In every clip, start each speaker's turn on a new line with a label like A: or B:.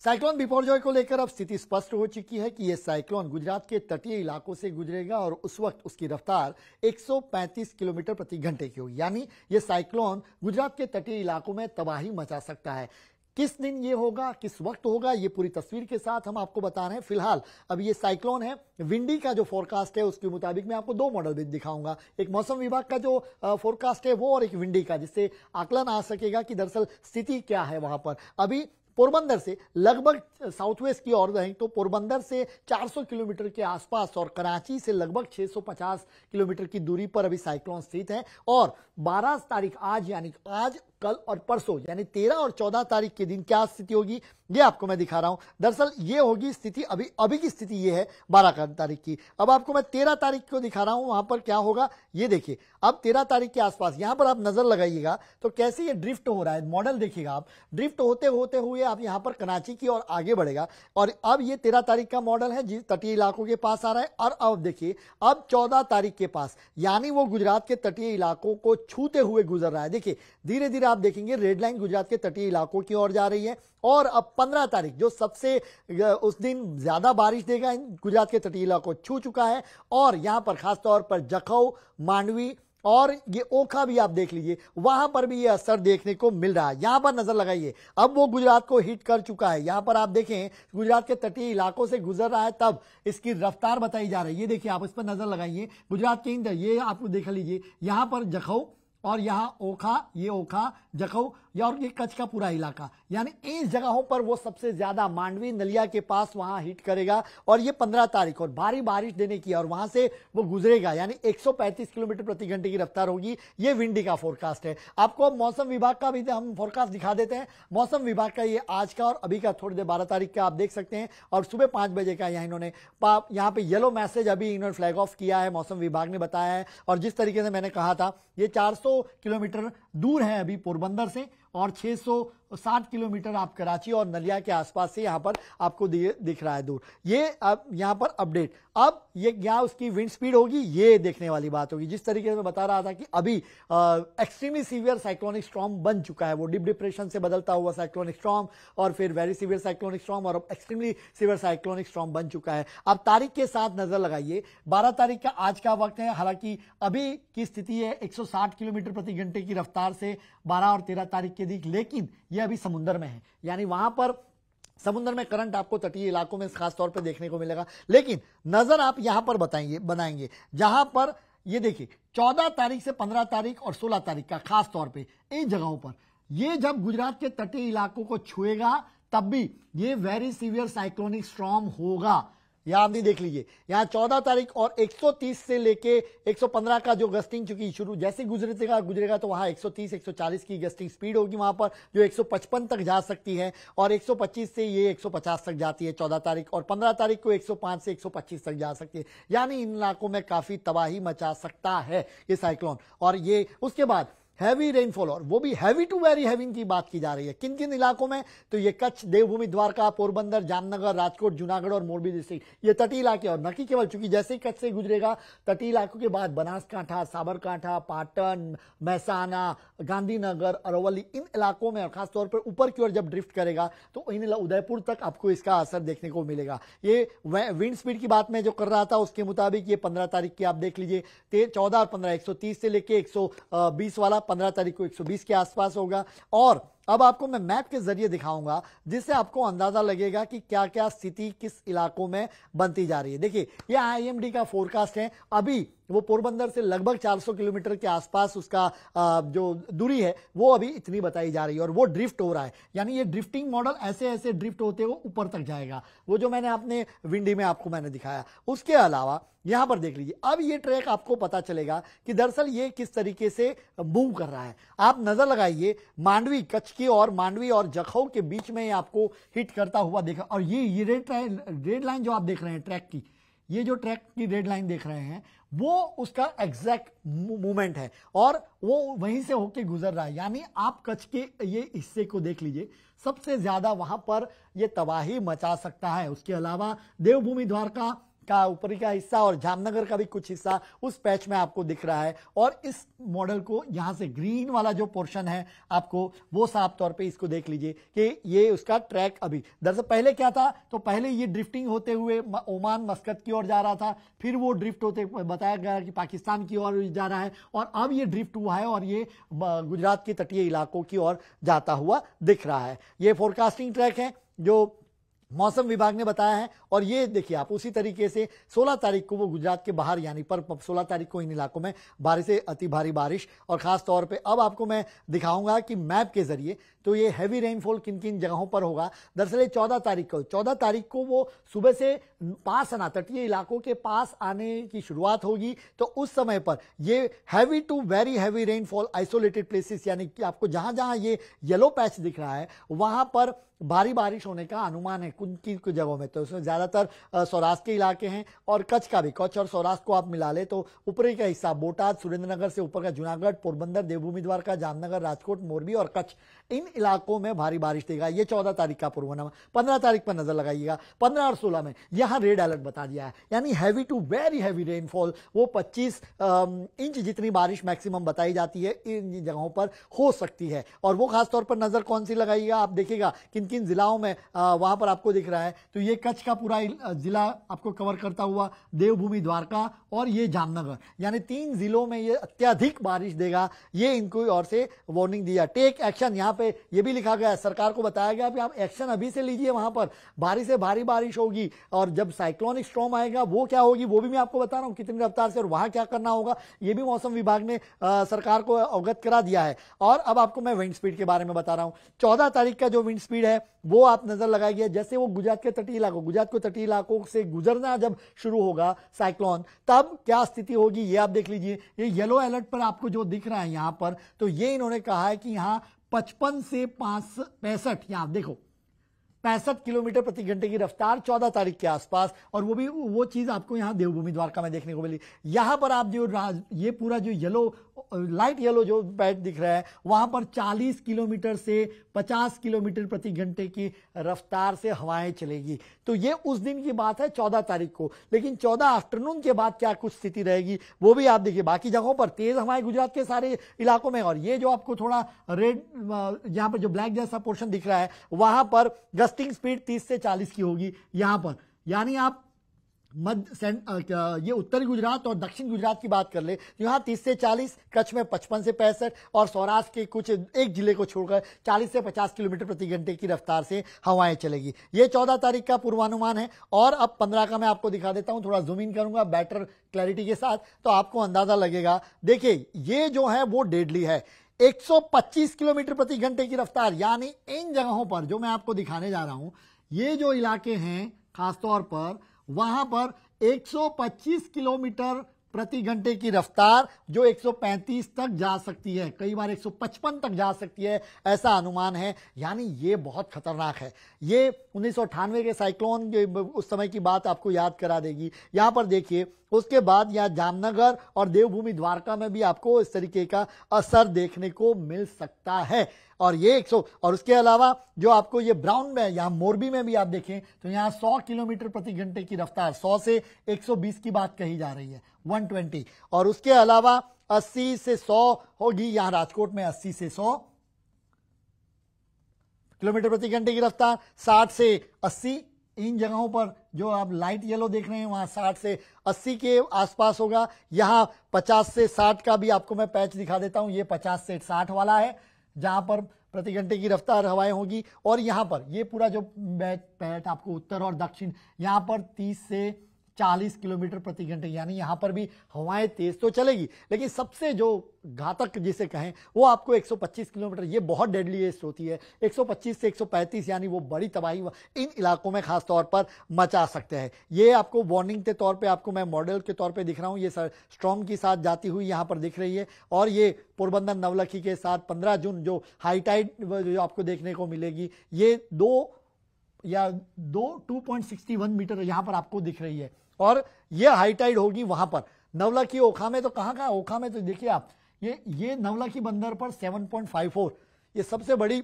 A: Cyclone Biparjoy को लेकर अब स्थिति स्पष्ट हो चुकी है कि यह साइक्लोन गुजरात के तटीय इलाकों से गुजरेगा और उस वक्त उसकी रफ्तार 135 किलोमीटर प्रति घंटे की होगी। यानी यह साइक्लोन गुजरात के तटीय इलाकों में तबाही मचा सकता है। किस दिन ये होगा, किस वक्त होगा, ये पूरी तस्वीर के साथ हम आपको बता रहे हैं। फिलहाल अब ये साइक्लोन है। विंडी का जो फोरकास्ट है उसके मुताबिक मैं आपको दो मॉडल भी दिखाऊंगा, एक मौसम विभाग का जो फोरकास्ट है वो और एक विंडी का, जिससे आकलन आ सकेगा कि दरअसल स्थिति क्या है वहां पर। अभी पोरबंदर से लगभग साउथ वेस्ट की ओर रहें तो पोरबंदर से 400 किलोमीटर के आसपास और कराची से लगभग 650 किलोमीटर की दूरी पर अभी साइक्लोन स्थित है। और 12 तारीख आज, यानी आज, कल और परसों, यानी 13 और 14 तारीख के दिन क्या स्थिति होगी ये आपको मैं दिखा रहा हूं। दरअसल ये होगी स्थिति, अभी की स्थिति ये है 12 तारीख की। अब आपको मैं 13 तारीख को दिखा रहा हूं, वहां पर क्या होगा ये देखिए। अब 13 तारीख के आसपास यहां पर आप नजर लगाइएगा तो कैसे ये ड्रिफ्ट हो रहा है, मॉडल देखिएगा आप। ड्रिफ्ट होते होते हुए आप यहां पर कराची की ओर आगे बढ़ेगा और अब ये 13 तारीख का मॉडल है जिस तटीय इलाकों के पास आ रहा है। और अब देखिए अब 14 तारीख के पास, यानी वो गुजरात के तटीय इलाकों को छूते हुए गुजर रहा है। देखिए धीरे धीरे आप देखेंगे रेड लाइन गुजरात के तटीय इलाकों की ओर जा रही है। और अब 15 तारीख जो सबसे उस दिन ज्यादा बारिश देगा इन गुजरात के तटीय इलाकों को छू चुका है। और यहां पर खासतौर पर जखौ, मांडवी और ये ओखा भी आप देख लीजिए, वहां पर भी ये असर देखने को मिल रहा है। यहां पर नजर लगाइए, अब वो गुजरात को हिट कर चुका है। यहां पर आप देखें गुजरात के तटीय इलाकों से गुजर रहा है, तब इसकी रफ्तार बताई जा रही है। ये देखिए आप इस पर नजर लगाइए, गुजरात के अंदर ये आप देख लीजिए, यहां पर जखौ और यहां ओखा, ये ओखा, जखौ और ये कच्छ का पूरा इलाका, यानी इस जगहों पर वो सबसे ज्यादा मांडवी नलिया के पास वहां हिट करेगा। और ये 15 तारीख और भारी बारिश देने की और वहां से वो गुजरेगा, यानी 135 किलोमीटर प्रति घंटे की रफ्तार होगी। ये विंडी का फोरकास्ट है। आपको अब मौसम विभाग का भी हम फोरकास्ट दिखा देते हैं। मौसम विभाग का ये आज का और अभी का थोड़ी देर 12 तारीख का आप देख सकते हैं और सुबह 5 बजे का इन्होंने यहाँ पे येलो मैसेज अभी इन्होंने फ्लैग ऑफ किया है, मौसम विभाग ने बताया है। और जिस तरीके से मैंने कहा था ये 400 किलोमीटर दूर है अभी पोरबंदर से और 660 किलोमीटर आप कराची और नलिया के आसपास से यहां पर आपको दिख रहा है दूर। ये अब यहां पर अपडेट, अब ये क्या उसकी विंड स्पीड होगी ये देखने वाली बात होगी। जिस तरीके से मैं बता रहा था कि अभी एक्सट्रीमली सीवियर साइक्लोनिक स्टॉर्म बन चुका है, वो डीप डिप्रेशन से बदलता हुआ साइक्लोनिक स्टॉर्म और फिर वेरी सीवियर साइक्लोनिक स्टॉर्म और अब एक्सट्रीमली सीवियर साइक्लोनिक स्टॉर्म बन चुका है। अब तारीख के साथ नजर लगाइए, 12 तारीख का आज का वक्त है। हालांकि अभी की स्थिति है 160 किलोमीटर प्रति घंटे की रफ्तार से 12 और 13 तारीख के दिन, लेकिन यह अभी समुद्र में है, यानी वहां पर समुद्र में करंट आपको तटीय इलाकों में खासतौर पर देखने को मिलेगा। लेकिन नजर आप यहां पर बनाएंगे जहां पर ये देखिए 14 तारीख से 15 तारीख और 16 तारीख का खास तौर पे इन जगहों पर ये जब गुजरात के तटीय इलाकों को छुएगा तब भी ये वेरी सीवियर साइक्लोनिक स्टॉर्म होगा। यहां आप नहीं देख लीजिए, यहां 14 तारीख और 130 से लेके 115 का जो गस्टिंग चुकी शुरू जैसे गुजरेगा तो वहां 130 140 की गस्टिंग स्पीड होगी वहां पर, जो 155 तक जा सकती है और 125 से ये 150 तक जाती है 14 तारीख और 15 तारीख को 105 से 125 तक जा सकती है। यानी इन इलाकों में काफी तबाही मचा सकता है ये साइक्लोन। और ये उसके बाद हैवी रेनफॉल, और वो भी हैवी टू वेरी हैवी की बात की जा रही है। किन किन इलाकों में, तो ये कच्छ, देवभूमि, द्वारका, पोरबंदर, जामनगर, राजकोट, जूनागढ़ और मोरबी डिस्ट्रिक्ट, ये तटीय इलाके। और न कि केवल, चूंकि जैसे ही कच्छ से गुजरेगा तटीय इलाकों के बाद बनासकांठा, साबरकांठा, पाटन, महसाना, गांधीनगर, अरवली, इन इलाकों में और खासतौर पर ऊपर की ओर जब ड्रिफ्ट करेगा तो इन उदयपुर तक आपको इसका असर देखने को मिलेगा। ये विंड स्पीड की बात मैं जो कर रहा था उसके मुताबिक ये 15 तारीख की आप देख लीजिए, 14 और 15 130 से लेके 120 वाला 15 तारीख को 120 के आसपास होगा। और अब आपको मैं मैप के जरिए दिखाऊंगा जिससे आपको अंदाजा लगेगा कि क्या क्या स्थिति किस इलाकों में बनती जा रही है। देखिए ये आईएमडी का फोरकास्ट है, अभी वो पोरबंदर से लगभग 400 किलोमीटर के आसपास उसका जो दूरी है वो अभी इतनी बताई जा रही है और वो ड्रिफ्ट हो रहा है। यानी ये ड्रिफ्टिंग मॉडल ऐसे ऐसे ड्रिफ्ट होते हुए ऊपर तक जाएगा, वो जो मैंने अपने विंडी में आपको मैंने दिखाया। उसके अलावा यहां पर देख लीजिए, अब ये ट्रैक आपको पता चलेगा कि दरअसल ये किस तरीके से मूव कर रहा है। आप नजर लगाइए, मांडवी, कच्छ की और मांडवी और जखौ के बीच में आपको हिट करता हुआ देखा। और ये रेड लाइन जो आप देख रहे हैं ट्रैक की, ये जो ट्रैक की रेड लाइन देख रहे हैं वो उसका एग्जैक्ट मूवमेंट है और वो वहीं से होके गुजर रहा है। यानी आप कच्छ के ये हिस्से को देख लीजिए, सबसे ज्यादा वहां पर ये तबाही मचा सकता है। उसके अलावा देवभूमि, द्वारका, का ऊपरी का हिस्सा और जामनगर का भी कुछ हिस्सा उस पैच में आपको दिख रहा है। और इस मॉडल को यहां से ग्रीन वाला जो पोर्शन है आपको वो साफ तौर पे इसको देख लीजिए कि ये उसका ट्रैक अभी दरअसल पहले क्या था, तो पहले ये ड्रिफ्टिंग होते हुए ओमान मस्कत की ओर जा रहा था, फिर वो ड्रिफ्ट होते बताया गया कि पाकिस्तान की ओर जा रहा है और अब ये ड्रिफ्ट हुआ है और ये गुजरात के तटीय इलाकों की ओर जाता हुआ दिख रहा है। ये फोरकास्टिंग ट्रैक है जो मौसम विभाग ने बताया है। और ये देखिए आप उसी तरीके से 16 तारीख को वो गुजरात के बाहर यानी पर 16 तारीख को इन इलाकों में भारी से अति भारी बारिश और खास तौर पे अब आपको मैं दिखाऊंगा कि मैप के जरिए तो ये हैवी रेनफॉल किन किन जगहों पर होगा। दरअसल 14 तारीख को वो सुबह से पास आना तटीय इलाकों के पास आने की शुरुआत होगी। तो उस समय पर ये heavy to very heavy rainfall isolated places यानी कि आपको जहां जहां ये येलो पैच दिख रहा है वहां पर भारी बारिश होने का अनुमान है कुछ जगहों में। तो उसमें ज्यादातर सौराष्ट्र के इलाके हैं और कच्छ का भी, कच्छ और सौराष्ट्र को आप मिला ले तो ऊपरी का हिस्सा बोटाद, सुरेंद्रनगर से ऊपर का जूनागढ़, पोरबंदर, देवभूमि द्वारका, जामनगर, राजकोट, मोरबी और कच्छ, इन इलाकों में भारी बारिश देगा। ये 14 तारीख का पूर्वानुमान। 15 तारीख पर नजर लगाइएगा। 15 और 16 में यहां रेड अलर्ट बता दिया है यानी heavy to very heavy rainfall, वो 25 इंच जितनी बारिश मैक्सिमम बताई जाती है इन जगहों पर हो सकती है। और वो खासतौर पर नजर कौन सी लगाइएगा, आप देखिएगा किन किन जिलाओं में वहां पर आपको दिख रहा है। तो ये कच्छ का पूरा जिला आपको कवर करता हुआ देवभूमि द्वारका और ये जामनगर, यानी 3 जिलों में ये अत्यधिक बारिश देगा। ये इनको ओर से वार्निंग दिया। टेक एक्शन, यहां पे ये भी लिखा गया है, सरकार को बताया गया कि आप एक्शन अभी से लीजिए। वहां पर भारी से भारी बारिश होगी और जब साइक्लोनिक स्टॉर्म आएगा वो क्या होगी वो भी मैं आपको बता रहा हूं कितनी रफ्तार से और वहां क्या करना होगा ये भी मौसम विभाग ने सरकार को अवगत करा दिया है। और अब आपको मैं विंड स्पीड के बारे में बता रहा हूं। 14 तारीख का जो विंड स्पीड है वो आप नजर लगाइए। जैसे वो गुजरात के तटीय इलाकों से गुजरना जब शुरू होगा साइक्लोन, तब क्या स्थिति होगी ये आप देख लीजिए। ये येलो अलर्ट पर आपको जो दिख रहा है यहां पर, तो ये इन्होंने कहा है कि यहां 55 से 65 यहां देखो 65 किलोमीटर प्रति घंटे की रफ्तार 14 तारीख के आसपास। और वो चीज आपको यहां देवभूमि द्वारका में देखने को मिली। यहां पर आप जो ये पूरा जो येलो लाइट येलो जो पैच दिख रहा है वहां पर 40 किलोमीटर से 50 किलोमीटर प्रति घंटे की रफ्तार से हवाएं चलेगी। तो ये उस दिन की बात है 14 तारीख को। लेकिन 14 आफ्टरनून के बाद क्या कुछ स्थिति रहेगी वो भी आप देखिए। बाकी जगहों पर तेज हवाएं गुजरात के सारे इलाकों में, और ये जो आपको थोड़ा रेड यहां पर जो ब्लैक जैसा पोर्शन दिख रहा है वहां पर गस्टिंग स्पीड 30 से 40 की होगी यहां पर। यानी आप ये उत्तरी गुजरात और दक्षिण गुजरात की बात कर ले तो यहां 30 से 40, कच्छ में 55 से 65 और सौराष्ट्र के कुछ एक जिले को छोड़कर 40 से 50 किलोमीटर प्रति घंटे की रफ्तार से हवाएं चलेगी। ये 14 तारीख का पूर्वानुमान है। और अब 15 का मैं आपको दिखा देता हूं, थोड़ा जूम इन करूंगा बेटर क्लैरिटी के साथ तो आपको अंदाजा लगेगा। देखिए ये जो है वो डेडली है, 125 किलोमीटर प्रति घंटे की रफ्तार। यानी इन जगहों पर जो मैं आपको दिखाने जा रहा हूं, ये जो इलाके हैं खासतौर पर वहां पर 125 किलोमीटर प्रति घंटे की रफ्तार जो 135 तक जा सकती है, कई बार 155 तक जा सकती है, ऐसा अनुमान है। यानी ये बहुत खतरनाक है। ये 1998 के साइक्लोन उस समय की बात आपको याद करा देगी। यहां पर देखिए उसके बाद यहाँ जामनगर और देवभूमि द्वारका में भी आपको इस तरीके का असर देखने को मिल सकता है। और ये 100 और उसके अलावा जो आपको ये ब्राउन में यहाँ मोरबी में भी आप देखें तो यहाँ 100 किलोमीटर प्रति घंटे की रफ्तार, 100 से 120 की बात कही जा रही है, 120। और उसके अलावा 80 से 100 होगी यहाँ राजकोट में, 80 से 100 किलोमीटर प्रति घंटे की रफ्तार, 60 से 80 इन जगहों पर जो आप लाइट येलो देख रहे हैं वहां 60 से 80 के आसपास होगा। यहां 50 से 60 का भी आपको मैं पैच दिखा देता हूं। ये 50 से 60 वाला है जहां पर प्रति घंटे की रफ्तार हवाएं होगी। और यहां पर ये पूरा जो पैच आपको उत्तर और दक्षिण यहां पर 30 से 40 किलोमीटर प्रति घंटे, यानी यहां पर भी हवाएं तेज तो चलेगी लेकिन सबसे जो घातक जिसे कहें वो आपको 125 किलोमीटर, ये बहुत डेडलीस्ट होती है। 125 से 135 यानी वो बड़ी तबाही इन इलाकों में खास तौर पर मचा सकते हैं। ये आपको वार्निंग के तौर पे आपको मैं मॉडल के तौर पे दिख रहा हूं। ये स्टॉर्म की साथ जाती हुई यहां पर दिख रही है। और ये पोरबंदर नवलखी के साथ 15 जून जो हाई टाइड जो आपको देखने को मिलेगी, ये 2.61 मीटर यहां पर आपको दिख रही है। और ये हाई टाइड होगी वहां पर नवलखी, ओखा में। तो कहां ओखा में तो देखिए आप ये नवलखी बंदर पर 7.54, ये सबसे बड़ी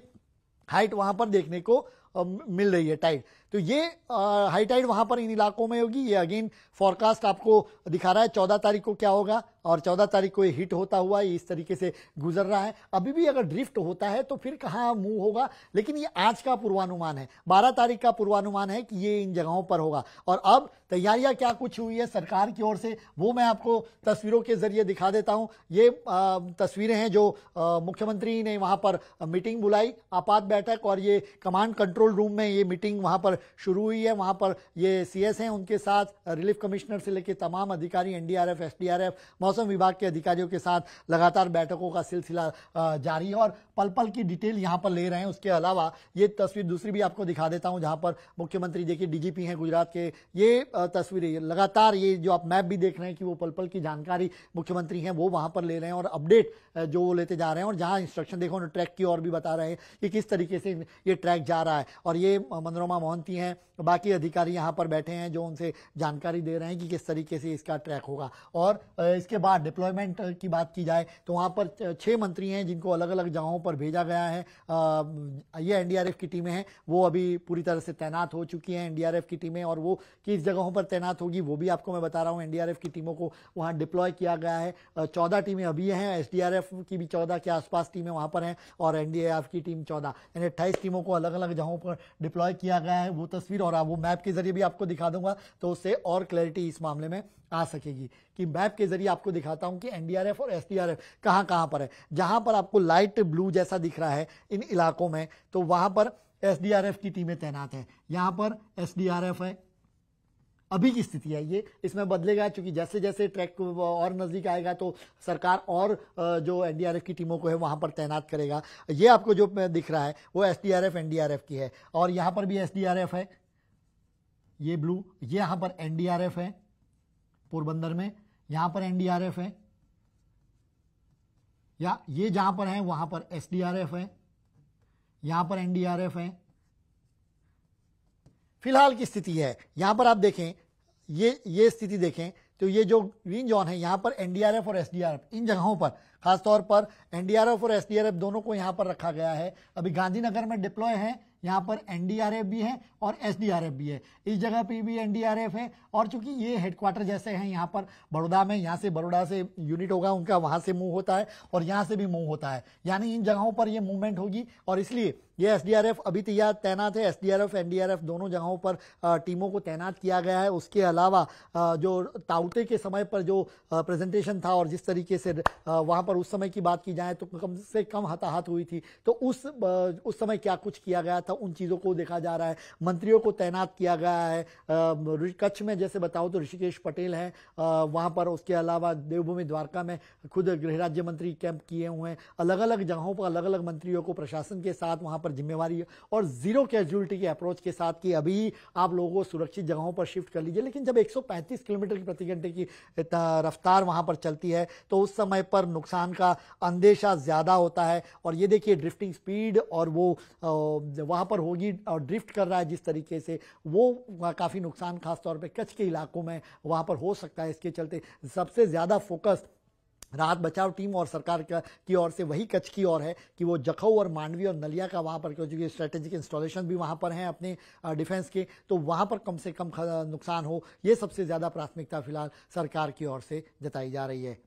A: हाइट वहां पर देखने को मिल रही है टाइड। तो तो ये हाई टाइड वहां पर इन इलाकों में होगी। ये अगेन फॉरकास्ट आपको दिखा रहा है 14 तारीख को क्या होगा, और 14 तारीख को ये हिट होता हुआ ये इस तरीके से गुजर रहा है। अभी भी अगर ड्रिफ्ट होता है तो फिर कहाँ मूव होगा, लेकिन ये आज का पूर्वानुमान है, 12 तारीख का पूर्वानुमान है कि ये इन जगहों पर होगा। और अब तैयारियां क्या कुछ हुई है सरकार की ओर से, वो मैं आपको तस्वीरों के जरिए दिखा देता हूं। ये तस्वीरें हैं जो मुख्यमंत्री ने वहां पर मीटिंग बुलाई, आपात बैठक, और ये कमांड कंट्रोल रूम में ये मीटिंग वहां पर शुरू हुई है। वहां पर ये सीएस हैं, उनके साथ रिलीफ कमिश्नर से लेकर तमाम अधिकारी, एनडीआरएफ, एसडीआरएफ, मौसम विभाग के अधिकारियों के साथ लगातार बैठकों का सिलसिला जारी है और पल पल की डिटेल यहां पर ले रहे हैं। उसके अलावा ये तस्वीर दूसरी भी आपको दिखा देता हूं, जहां पर मुख्यमंत्री देखिए डीजीपी हैं गुजरात के, ये तस्वीरें लगातार, ये जो आप मैप भी देख रहे हैं कि वो पल पल की जानकारी मुख्यमंत्री हैं वो वहां पर ले रहे हैं और अपडेट जो वो लेते जा रहे हैं। और जहां इंस्ट्रक्शन देखो ना, ट्रैक की और भी बता रहे हैं कि किस तरीके से ये ट्रैक जा रहा है। और ये मनोरमा मोहंती हैं, बाकी अधिकारी यहां पर बैठे हैं जो उनसे जानकारी दे रहे हैं कि किस तरीके से इसका ट्रैक होगा। और इसके बाद डिप्लॉयमेंट की बात की जाए तो वहां पर 6 मंत्री हैं जिनको अलग अलग जगहों पर भेजा गया है। ये एनडीआरएफ की टीमें हैं, वो अभी पूरी तरह से तैनात हो चुकी हैं एनडीआरएफ की टीमें, और वो किस जगहों पर तैनात होगी वो भी आपको मैं बता रहा हूं। एनडीआरएफ की टीमों को वहां डिप्लॉय किया गया है। 14 टीमें अभी हैं, एसडीआरएफ की भी 14 के आसपास टीमें वहां पर हैं, और एनडीआरएफ की टीम 14, यानी 28 टीमों को अलग अलग जगहों पर डिप्लॉय किया गया है। वो तस्वीर और वो मैप के जरिए भी आपको दिखा दूंगा, तो उससे और क्लैरिटी इस मामले में आ सकेगी। कि मैप के जरिए आपको दिखाता हूं कि एनडीआरएफ और एसडीआरएफ कहां कहां पर है। जहां पर आपको लाइट ब्लू जैसा दिख रहा है इन इलाकों में, तो वहां पर एसडीआरएफ की टीमें तैनात है। यहां पर एसडीआरएफ है, अभी की स्थिति है ये, इसमें बदलेगा क्योंकि जैसे जैसे ट्रैक और नजदीक आएगा तो सरकार और जो एनडीआरएफ की टीमों को है वहां पर तैनात करेगा। ये आपको जो दिख रहा है वो एसडीआरएफ एनडीआरएफ की है, और यहां पर भी एसडीआरएफ है, ये ब्लू, ये यहां पर एनडीआरएफ है पोरबंदर में, यहां पर एनडीआरएफ है, या ये जहां पर है वहां पर एसडीआरएफ है, यहां पर एनडीआरएफ है। फिलहाल की स्थिति है यहां पर आप देखें, ये स्थिति देखें तो ये जो ग्रीन जोन है यहां पर एनडीआरएफ और एसडीआरएफ इन जगहों पर, खासतौर पर एनडीआरएफ और एसडीआरएफ दोनों को यहां पर रखा गया है। अभी गांधीनगर में डिप्लॉय है, यहां पर एनडीआरएफ भी है और एसडीआरएफ भी है, इस जगह पे भी एनडीआरएफ है। और चूंकि ये हेडक्वार्टर जैसे हैं यहां पर बड़ौदा में, यहां से बड़ौदा से यूनिट होगा उनका, वहां से मूव होता है और यहां से भी मूव होता है, यानी इन जगहों पर ये मूवमेंट होगी। और इसलिए ये एसडीआरएफ अभी तैयार तैनात है, एसडीआरएफ एनडीआरएफ दोनों जगहों पर टीमों को तैनात किया गया है। उसके अलावा जो ताउते के समय पर जो प्रेजेंटेशन था और जिस तरीके से वहां पर उस समय की बात की जाए तो कम से कम हताहत हुई थी, तो उस समय क्या कुछ किया गया था उन चीजों को देखा जा रहा है। मंत्रियों को तैनात किया गया है। कच्छ में जैसे बताओ तो ऋषिकेश पटेल है वहां पर, उसके अलावा देवभूमि द्वारका में खुद गृह राज्य मंत्री कैंप किए हुए हैं। अलग अलग जगहों पर अलग अलग मंत्रियों को प्रशासन के साथ वहां पर जिम्मेवारी और जीरो कैजुअलिटी के अप्रोच के साथ कि अभी आप लोगों को सुरक्षित जगहों पर शिफ्ट कर लीजिए। लेकिन जब 135 किलोमीटर प्रति घंटे की रफ्तार वहां पर चलती है तो उस समय पर नुकसान का अंदेशा ज्यादा होता है। और ये देखिए ड्रिफ्टिंग स्पीड, और वो वहां पर होगी और ड्रिफ्ट कर रहा है जिस तरीके से, वो काफी नुकसान खासतौर पे कच्छ के इलाकों में वहां पर हो सकता है। इसके चलते सबसे ज्यादा फोकस राहत बचाव टीम और सरकार की ओर से वही कच्छ की ओर है कि वो जखौ और मांडवी और नलिया का वहां पर, क्योंकि स्ट्रेटेजिक इंस्टॉलेशन भी वहां पर हैं अपने डिफेंस के, तो वहां पर कम से कम नुकसान हो, ये सबसे ज्यादा प्राथमिकता फिलहाल सरकार की ओर से जताई जा रही है।